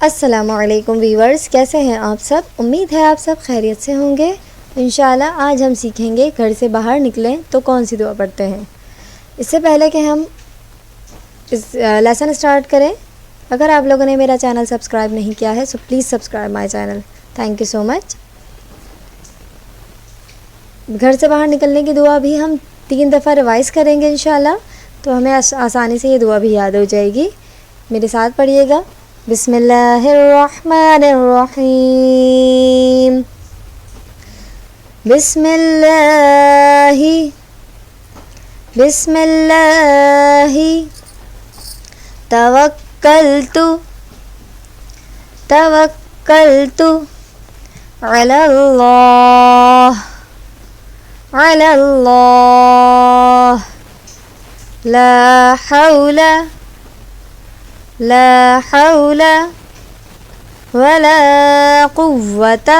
السلام علیکم ویورز، کیسے ہیں آپ سب؟ امید ہے آپ سب خیریت سے ہوں گے۔ انشاءاللہ آج ہم سیکھیں گے گھر سے باہر نکلیں تو کون سی دعا پڑھتے ہیں۔ اس سے پہلے کہ ہم اس لیسن سٹارٹ کریں، اگر آپ لوگوں نے میرا چینل سبسکرائب نہیں کیا ہے so please subscribe my channel. Thank you so much. گھر سے باہر نکلنے کی دعا بھی ہم 3 دفعہ ریوائز کریں گے انشاءاللہ، تو ہمیں آسانی سے یہ دعا بھی یاد ہو جائے گی۔ میرے ساتھ پڑھیے گا۔ بسم اللہ الرحمن الرحیم، بسم اللہ بسم اللہ توکلت علی اللہ لا حول ولا قوة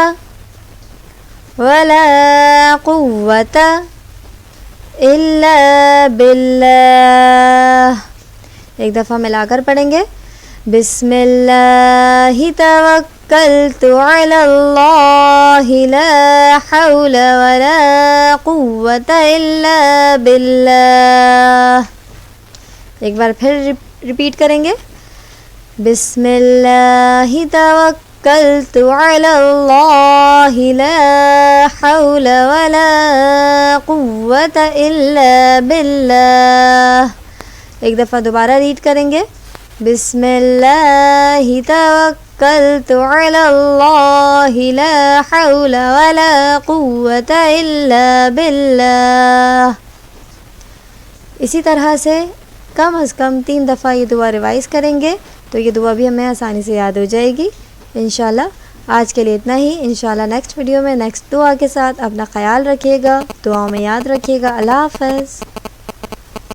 الا باللہ۔ ایک دفعہ ملا کر پڑھیں گے۔ بسم اللہ توکلت علی اللہ لا حول ولا قوة الا باللہ۔ ایک بار پھر ریپیٹ کریں گے۔ بسم اللہ توکلت علی اللہ لا حول ولا قوة الا باللہ۔ ایک دفعہ دوبارہ ریڈ کریں گے۔ بسم اللہ توکلت علی اللہ لا حول ولا قوة الا باللہ۔ اسی طرح سے کم از کم 3 دفعہ یہ دعا ریوائز کریں گے تو یہ دعا بھی ہمیں آسانی سے یاد ہو جائے گی انشاءاللہ۔ آج کے لیے اتنا ہی۔ انشاءاللہ نیکسٹ ویڈیو میں نیکسٹ دعا کے ساتھ اپنا خیال رکھیے گا، دعاؤں میں یاد رکھیے گا۔ اللہ حافظ۔